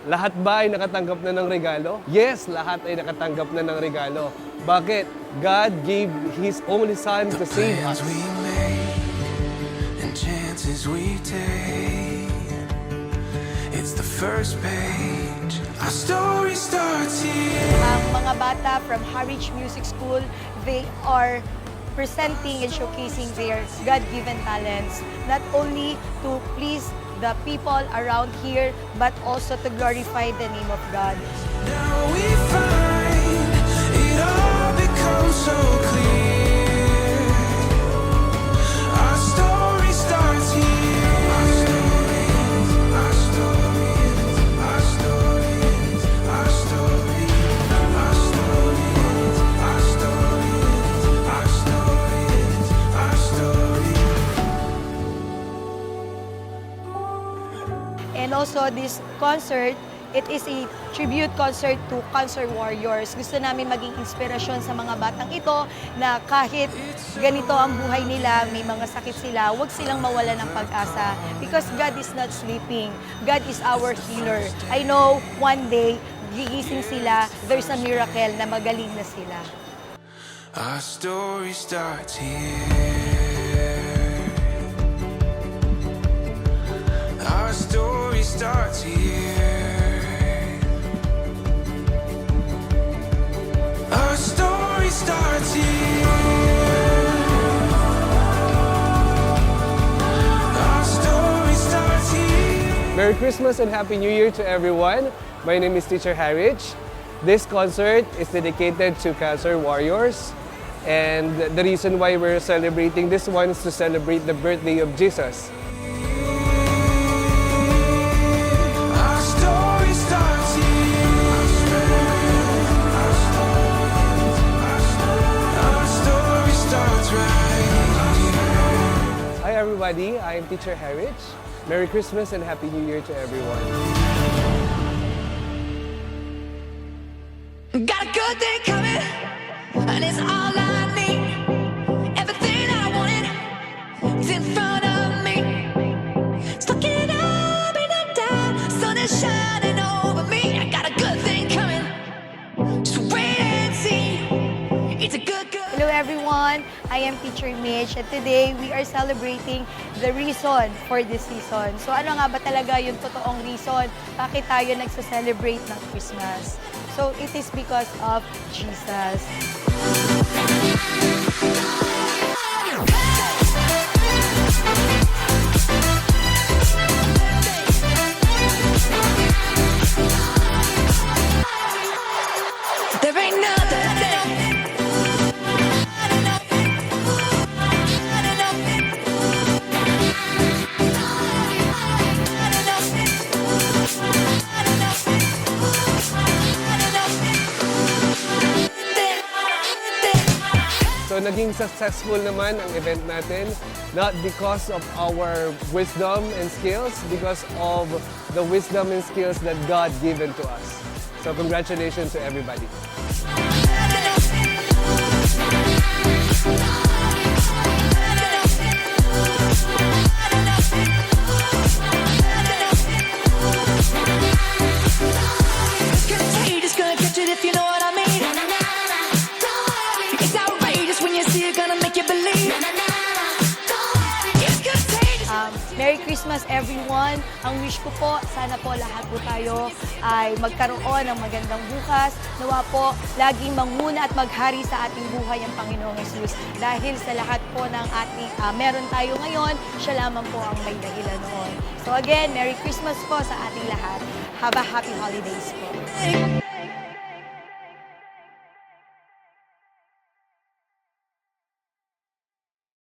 Lahat ba ay nakatanggap na ng regalo? Yes, lahat ay nakatanggap na ng regalo. Bakit? God gave His only Son to save us. We make and chances we take. It's the first page. Our story starts here. Ang mga bata from Harwich Music School, they are presenting and showcasing their God-given talents, not only to please the people around here, but also to glorify the name of God. Now we find it all becomes so clear. Our story starts here. Our story ends, our story ends, our story ends, our story, our story ends, our story ends, our story ends, our story. And also this concert, it is a tribute concert to Cancer Warriors. Gusto namin maging inspirasyon sa mga batang ito na kahit ganito ang buhay nila, may mga sakit sila, huwag silang mawala ng pag-asa. Because God is not sleeping. God is our healer. I know one day, gigising sila, there's a miracle na magaling na sila. Our story starts here. Our story starts here. Our story starts here. Our story starts here. Merry Christmas and Happy New Year to everyone. My name is Teacher Harwich. This concert is dedicated to Cancer Warriors. And the reason why we're celebrating this one is to celebrate the birthday of Jesus. Our story starts here. Our story starts right here. Hi everybody, I am Teacher Harwich. Merry Christmas and Happy New Year to everyone. Got a good day coming, and it's all I need. Everything I wanted is in front of me. It's looking up and up down, sun is shining over me. I got a good thing coming, just wait and see. It's a good. Hello everyone, I am Teacher Mitch and today we are celebrating the reason for this season. So ano nga ba talaga yung totoong reason bakit tayo nagsa-celebrate ng Christmas? So it is because of Jesus. There ain't nothing. So naging successful naman ang event natin, not because of our wisdom and skills, because of the wisdom and skills that God given to us. So congratulations to everybody. It's contagious, gonna catch it if you know what I mean. It's outrageous when you see it, gonna make you believe. It's contagious. Merry Christmas everyone! Ang wish ko po, sana po lahat po tayo ay magkaroon ng magandang bukas. Nawa po, laging manguna at maghari sa ating buhay ang Panginoong Jesus. Dahil sa lahat po ng ating meron tayo ngayon, siya lamang po ang may dahilan noon. So again, Merry Christmas po sa ating lahat. Have a happy holidays po.